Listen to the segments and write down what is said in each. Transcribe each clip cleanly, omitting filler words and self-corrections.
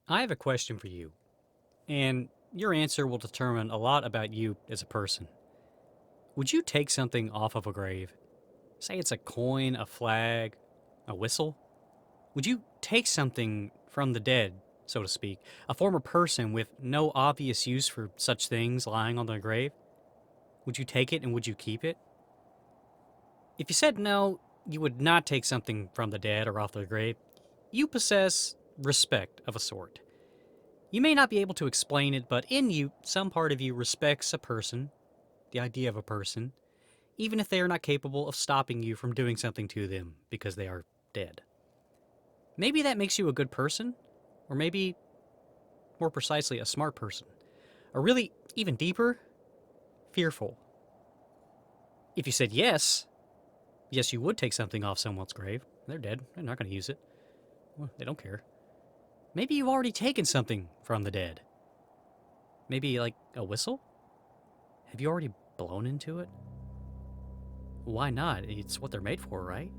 I have a question for you, and your answer will determine a lot about you as a person. Would you take something off of a grave? Say it's a coin, a flag, a whistle? Would you take something from the dead, so to speak, a former person with no obvious use for such things lying on their grave? Would you take it and would you keep it? If you said no, you would not take something from the dead or off their grave, you possess respect of a sort. You may not be able to explain it, but in you, some part of you respects a person, the idea of a person, even if they are not capable of stopping you from doing something to them because they are dead. Maybe that makes you a good person, or maybe, more precisely, a smart person. Or really, even deeper, fearful. If you said yes, you would take something off someone's grave. They're dead. They're not going to use it. Well, they don't care. Maybe you've already taken something from the dead. Maybe like a whistle? Have you already blown into it? Why not? It's what they're made for, right?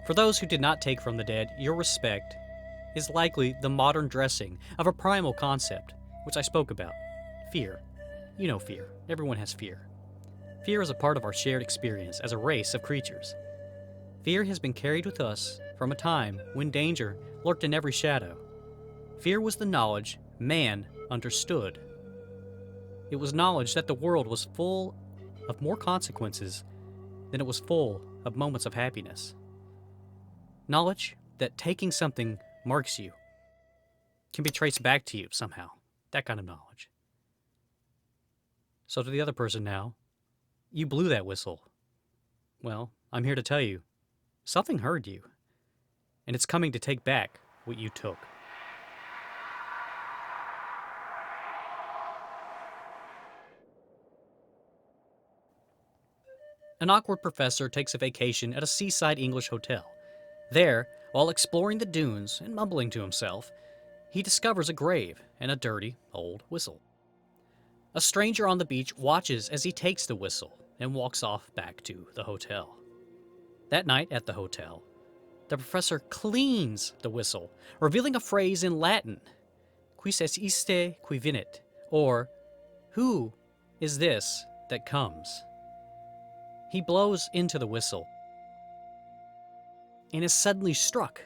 For those who did not take from the dead, your respect is likely the modern dressing of a primal concept, which I spoke about. Fear. You know fear. Everyone has fear. Fear is a part of our shared experience as a race of creatures. Fear has been carried with us from a time when danger lurked in every shadow. Fear was the knowledge man understood. It was knowledge that the world was full of more consequences than it was full of moments of happiness. Knowledge that taking something marks you, can be traced back to you somehow. That kind of knowledge. So to the other person now, you blew that whistle. Well, I'm here to tell you, something heard you, and it's coming to take back what you took. An awkward professor takes a vacation at a seaside English hotel. There, while exploring the dunes and mumbling to himself, he discovers a grave and a dirty, old whistle. A stranger on the beach watches as he takes the whistle and walks off back to the hotel. That night at the hotel, the professor cleans the whistle, revealing a phrase in Latin, Quis est iste qui venit, or Who is this that comes? He blows into the whistle and is suddenly struck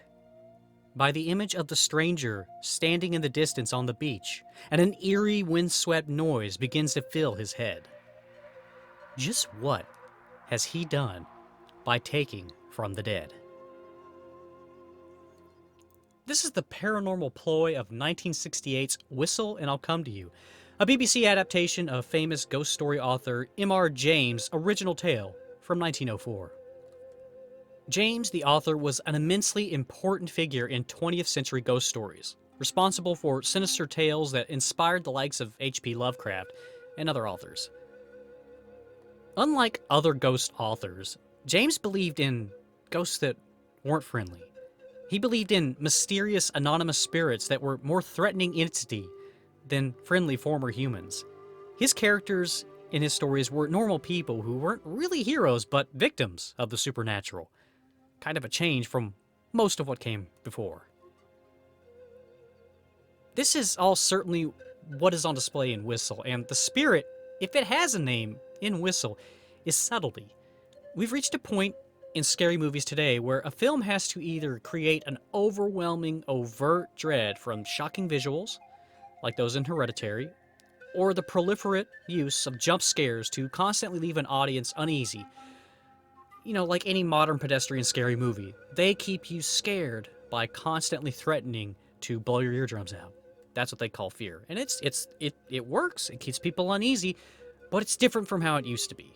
by the image of the stranger standing in the distance on the beach, and an eerie, windswept noise begins to fill his head. Just what has he done by taking from the dead? This is the paranormal ploy of 1968's Whistle and I'll Come to You, a BBC adaptation of famous ghost story author M.R. James' original tale from 1904. James, the author, was an immensely important figure in 20th century ghost stories, responsible for sinister tales that inspired the likes of H.P. Lovecraft and other authors. Unlike other ghost authors, James believed in ghosts that weren't friendly. He believed in mysterious anonymous spirits that were more threatening entity than friendly former humans. His characters in his stories were normal people who weren't really heroes but victims of the supernatural. Kind of a change from most of what came before. This is all certainly what is on display in Whistle, and the spirit, if it has a name in Whistle, is subtlety. We've reached a point in scary movies today where a film has to either create an overwhelming, overt dread from shocking visuals, like those in Hereditary, or the proliferate use of jump scares to constantly leave an audience uneasy. You know, like any modern pedestrian scary movie, they keep you scared by constantly threatening to blow your eardrums out. That's what they call fear. And it works. It keeps people uneasy, but it's different from how it used to be.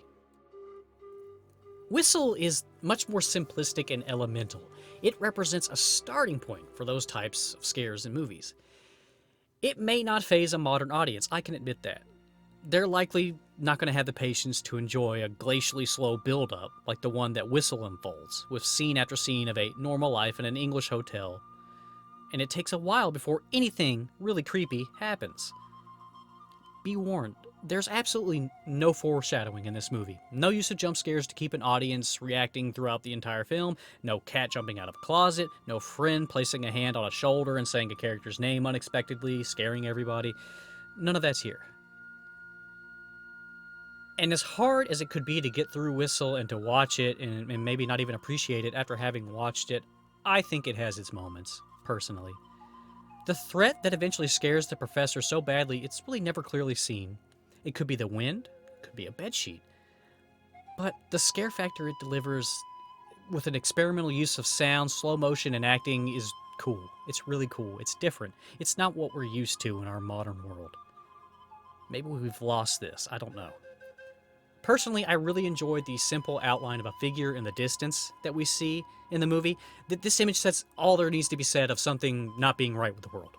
Whistle is much more simplistic and elemental. It represents a starting point for those types of scares in movies. It may not faze a modern audience, I can admit that. They're likely not going to have the patience to enjoy a glacially slow build-up like the one that Whistle unfolds, with scene after scene of a normal life in an English hotel, and it takes a while before anything really creepy happens. Be warned, There's absolutely no foreshadowing in this movie. No use of jump scares to keep an audience reacting throughout the entire film. No cat jumping out of a closet. No friend placing a hand on a shoulder and saying a character's name unexpectedly, scaring everybody. None of that's here. And as hard as it could be to get through Whistle and to watch it and maybe not even appreciate it after having watched it, I think it has its moments, personally. The threat that eventually scares the professor so badly, it's really never clearly seen. It could be the wind, it could be a bedsheet. But the scare factor it delivers with an experimental use of sound, slow motion, and acting is cool. It's really cool. It's different. It's not what we're used to in our modern world. Maybe we've lost this. I don't know. Personally, I really enjoyed the simple outline of a figure in the distance that we see in the movie. This image says all there needs to be said of something not being right with the world.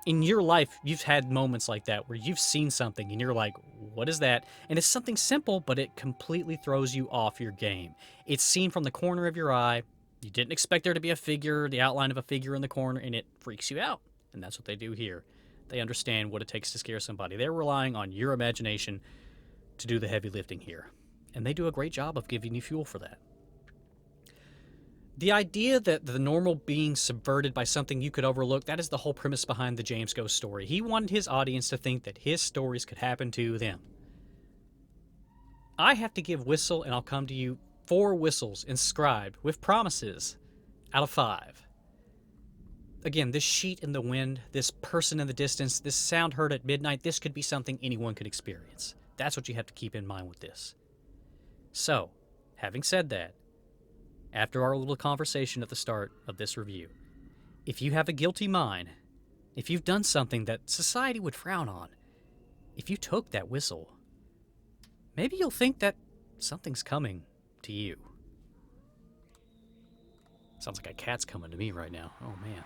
In your life, you've had moments like that where you've seen something and you're like, what is that? And it's something simple, but it completely throws you off your game. It's seen from the corner of your eye. You didn't expect there to be a figure, the outline of a figure in the corner, and it freaks you out. And that's what they do here. They understand what it takes to scare somebody. They're relying on your imagination to do the heavy lifting here. And they do a great job of giving you fuel for that. The idea that the normal being subverted by something you could overlook, that is the whole premise behind the James Ghost story. He wanted his audience to think that his stories could happen to them. I have to give Whistle, and I'll come to you, 4 whistles inscribed with promises out of 5. Again, this sheet in the wind, this person in the distance, this sound heard at midnight, this could be something anyone could experience. That's what you have to keep in mind with this. So, having said that, after our little conversation at the start of this review, if you have a guilty mind, if you've done something that society would frown on, if you took that whistle, maybe you'll think that something's coming to you. Sounds like a cat's coming to me right now. Oh, man.